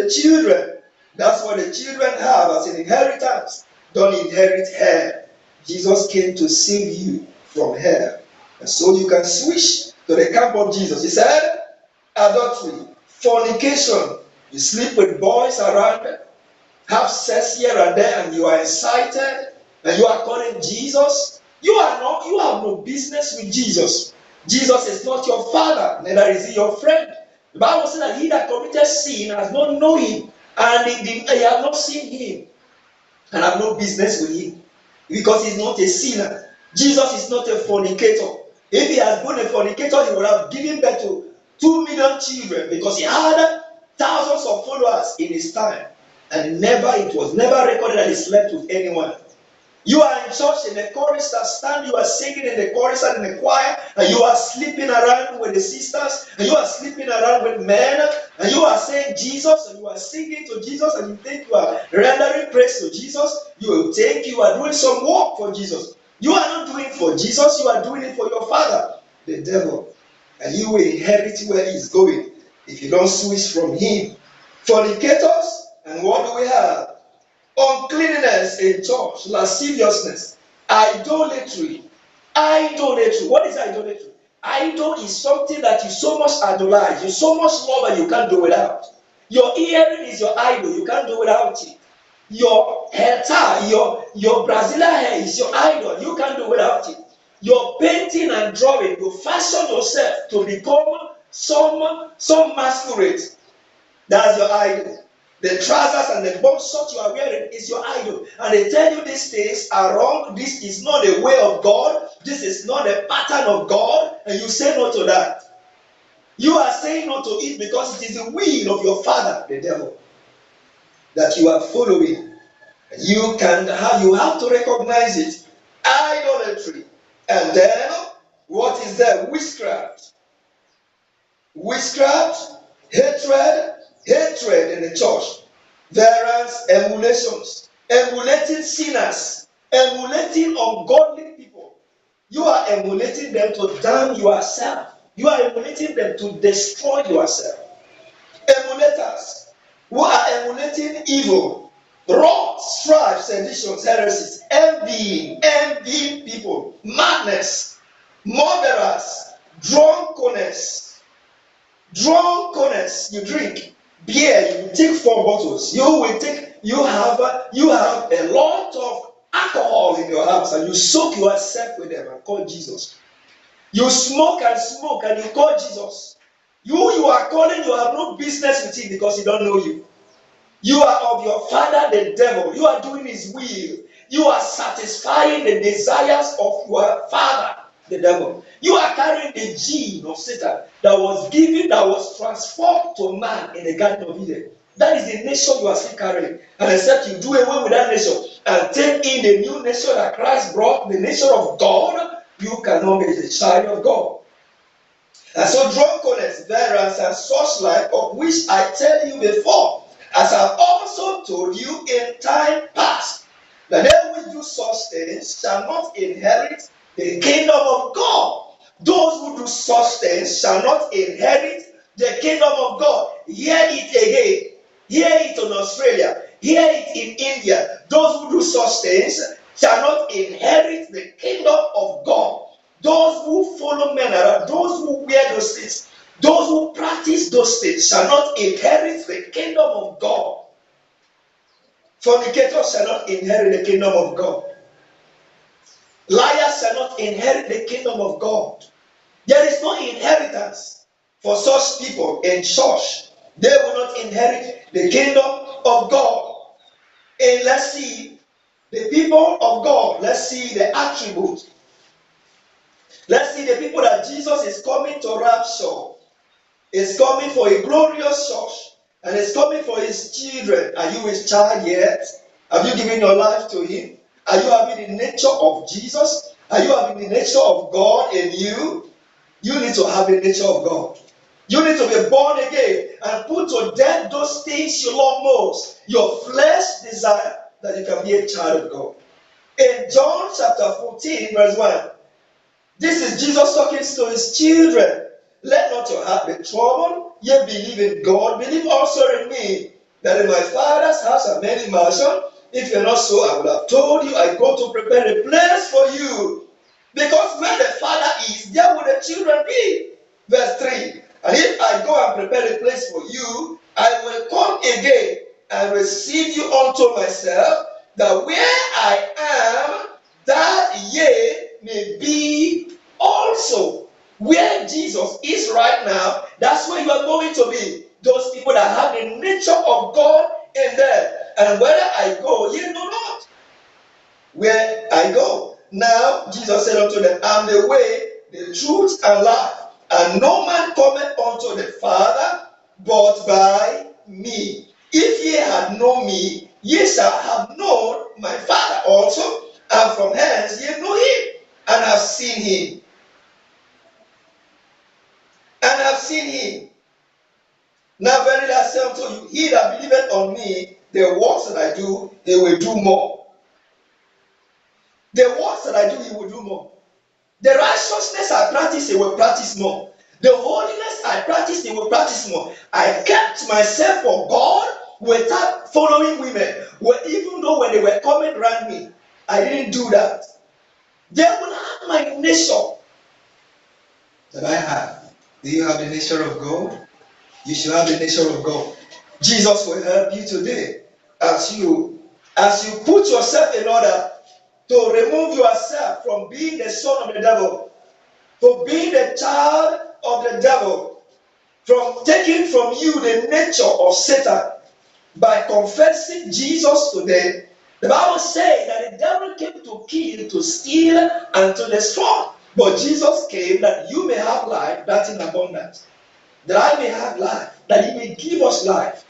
the children. That's what the children have as an inheritance. Don't inherit hell. Jesus came to save you from hell. And so you can switch to the camp of Jesus. He said, adultery, fornication. You sleep with boys around, have sex here and there, and you are excited, and you are calling Jesus. You have no business with Jesus. Jesus is not your father, neither is he your friend. The Bible says that he that committed sin has not known him, and he have not seen him, and have no business with him, because he's not a sinner. Jesus is not a fornicator. If he had been a fornicator, he would have given birth to 2 million children, because he had thousands of followers in his time, and it was never recorded that he slept with anyone. You are in church in the chorus that stand, you are singing in the chorus and in the choir, and you are sleeping around with the sisters, and you are sleeping around with men, and you are saying Jesus, and you are singing to Jesus, and you think you are rendering praise to Jesus. You will think you are doing some work for Jesus. You are not doing it for Jesus, you are doing it for your father, the devil. And you will inherit where he's going if you don't switch from him. Fornicators, and what do we have? Uncleanness in church, lasciviousness, idolatry. What is idolatry? Idol is something that you so much idolize, you so much love, and you can't do without. Your earring is your idol, you can't do without it. Your hair tie, your Brazilian hair is your idol, you can't do without it. Your painting and drawing, you fashion yourself to become some masquerade. That's your idol. The trousers and the bomb shorts you are wearing is your idol. And they tell you these things are wrong. This is not the way of God. This is not the pattern of God. And you say no to that. You are saying no to it because it is the will of your father, the devil, that you are following. You have to recognize it. Idolatry. And then, what is there? Witchcraft. Witchcraft, hatred in the church. Variance, emulations, emulating sinners, emulating ungodly people. You are emulating them to damn yourself. You are emulating them to destroy yourself. Emulators who are emulating evil, wrath, strife, seditions, heresies, envying people, madness, murderers, drunkenness. You drink beer, you take 4 bottles. You have a lot of alcohol in your house, and you soak yourself with them and call Jesus. You smoke and you call Jesus. You are calling, you have no business with him because he don't know you. You are of your father, the devil. You are doing his will. You are satisfying the desires of your father, the devil. You are carrying the gene of Satan that was transformed to man in the Garden of Eden. That is the nature you are still carrying. And except you do away with that nature and take in the new nature that Christ brought, the nature of God, you cannot be the child of God. And so drunkenness, variance, and such like, of which I tell you before, as I also told you in time past, that they which do such things shall not inherit the kingdom of God. Those who do such things shall not inherit the kingdom of God. Hear it again. Hear it in Australia. Hear it in India. Those who do such things shall not inherit the kingdom of God. Those who follow men around, those who wear those things, those who practice those things shall not inherit the kingdom of God. Fornicators shall not inherit the kingdom of God. Liars shall not inherit the kingdom of God. There is no inheritance for such people in church. They will not inherit the kingdom of God. And let's see the people of God. Let's see the attributes. Let's see the people that Jesus is coming to rapture. Is coming for a glorious church. And is coming for his children. Are you his child yet? Have you given your life to him? Are you having the nature of Jesus? Are you having the nature of God in you? You need to have the nature of God. You need to be born again and put to death those things you love most. Your flesh desire, that you can be a child of God. In John chapter 14 verse 1, this is Jesus talking to his children. Let not your heart be troubled. Ye believe in God, believe also in me. that in my Father's house are many mansions. If you're not so, I would have told you, I go to prepare a place for you. Because where the Father is, there will the children be. Verse 3. And if I go and prepare a place for you, I will come again and receive you unto myself, that where I am, that ye may be also. Where Jesus is right now, that's where you are going to be. Those people that have the nature of God in them. And whether I go, ye know not where I go. Now Jesus said unto them, I am the way, the truth, and life. And no man cometh unto the Father but by me. If ye had known me, ye shall have known my Father also, and from hence ye know him, and have seen him. And have seen him. Now verily I say unto you, he that believeth on me, the works that I do, he will do more. The works that I do, he will do more. The righteousness I practice, he will practice more. The holiness I practice, he will practice more. I kept myself for God without following women. Even though when they were coming around me, I didn't do that. They will have my nature that I have. Do you have the nature of God? You should have the nature of God. Jesus will help you today as you put yourself in order to remove yourself from being the son of the devil, for being the child of the devil, from taking from you the nature of Satan by confessing Jesus to them. The Bible says that the devil came to kill, to steal, and to destroy. But Jesus came that you may have life, that in abundance. That I may have life, that he may give us life.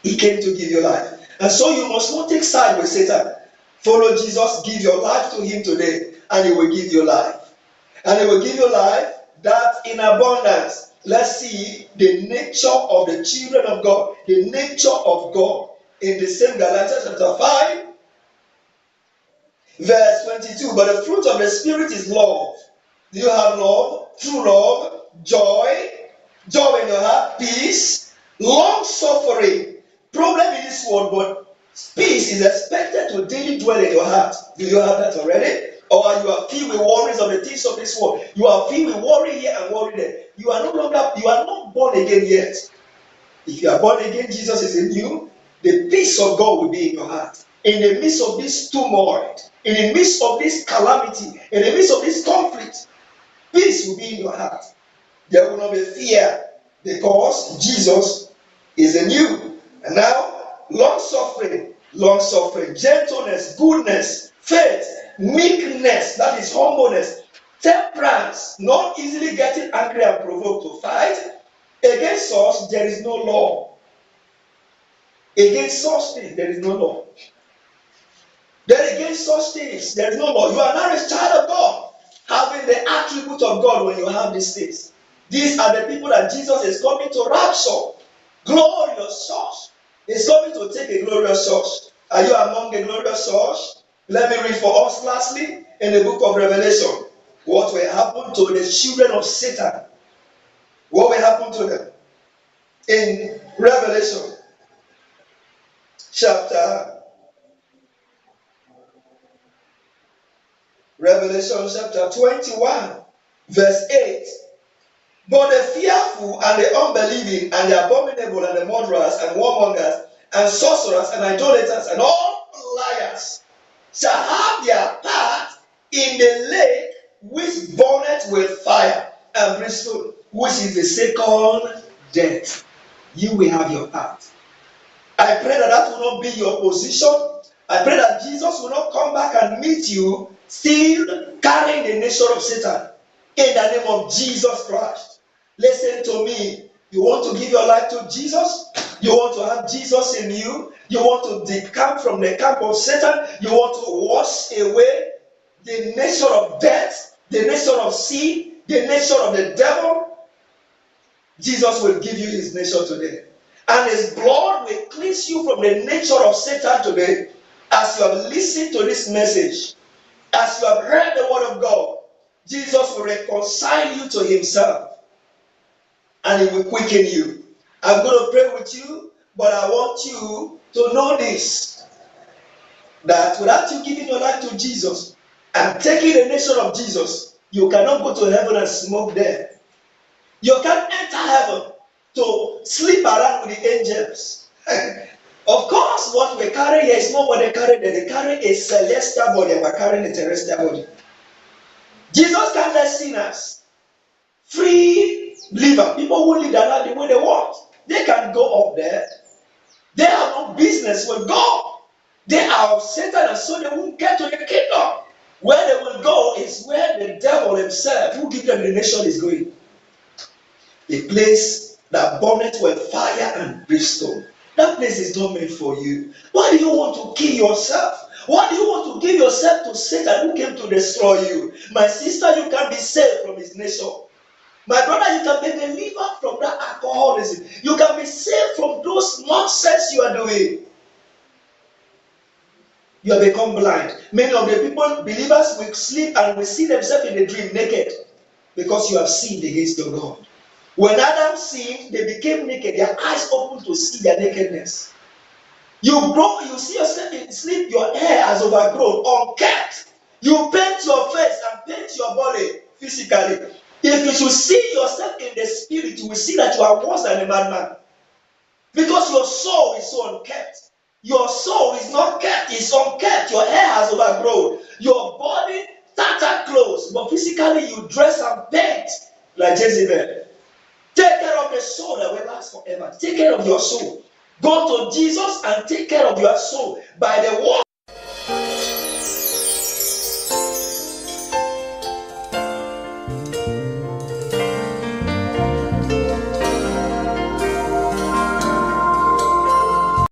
He came to give you life. And so you must not take side with Satan. Follow Jesus, give your life to him today, and he will give you life. And he will give you life that in abundance. Let's see the nature of the children of God, the nature of God. In the same Galatians chapter 5, verse 22. But the fruit of the Spirit is love. Do you have love? True love, joy in your heart, peace, long suffering. Problem in this world, but peace is expected to daily dwell in your heart. Do you have that already? Or you are filled with worries of the things of this world? You are filled with worry here and worry there. You are not born again yet. If you are born again, Jesus is in you. The peace of God will be in your heart. In the midst of this turmoil, in the midst of this calamity, in the midst of this conflict, peace will be in your heart. There will not be fear because Jesus is in you. And now, long suffering, gentleness, goodness, faith, meekness, that is humbleness, temperance, not easily getting angry and provoked to fight. Against us, there is no law. Against such things, there is no law. Then against such things, there is no law. You are now a child of God, having the attribute of God when you have these things. These are the people that Jesus is coming to rapture. Glorious church. He's coming to take a glorious church. Are you among the glorious church? Let me read for us lastly in the book of Revelation what will happen to the children of Satan. What will happen to them? In Revelation chapter 21, verse 8. But the fearful and the unbelieving and the abominable and the murderers and warmongers and sorcerers and idolaters and all liars shall have their part in the lake which burneth with fire and brimstone, which is the second death. You will have your part. I pray that that will not be your position. I pray that Jesus will not come back and meet you still carrying the nature of Satan. In the name of Jesus Christ. Listen to me. You want to give your life to Jesus? You want to have Jesus in you? You want to decamp from the camp of Satan? You want to wash away the nature of death, the nature of sin, the nature of the devil? Jesus will give you his nature today. And his blood will cleanse you from the nature of Satan today. As you have listened to this message, as you have heard the word of God, Jesus will reconcile you to himself. And he will quicken you. I'm going to pray with you. But I want you to know this, that without you giving your life to Jesus and taking the nation of Jesus, you cannot go to heaven and smoke there. You can't enter heaven to sleep around with the angels. Of course, what we carry here is not what they carry there. They carry a celestial body, and we're carrying a terrestrial body. Jesus can't let sinners, free liver, people who live their life the way they want, they can go up there. They have no business with God. They are of Satan, and so they won't get to the kingdom. Where they will go is where the devil himself, who gives them the nation, is going. A place that burneth with fire and brimstone. That place is not meant for you. Why do you want to kill yourself? Why do you want to give yourself to Satan, who came to destroy you? My sister, you can be saved from his nation. My brother, you can be delivered from that alcoholism. You can be saved from those nonsense you are doing. You have become blind. Many of the people, believers, will sleep and will see themselves in a dream naked because you have sinned against your God. When Adam sinned, they became naked. Their eyes opened to see their nakedness. You grow, you see yourself in sleep, your hair has overgrown, unkept. You paint your face and paint your body physically. If you should see yourself in the spirit, you will see that you are worse than a madman. Because your soul is so unkept. Your soul is not kept, it's unkept. Your hair has overgrown. Your body, tattered clothes, but physically you dress and paint like Jezebel. Take care of the soul that will last forever. Take care of your soul. Go to Jesus and take care of your soul by the word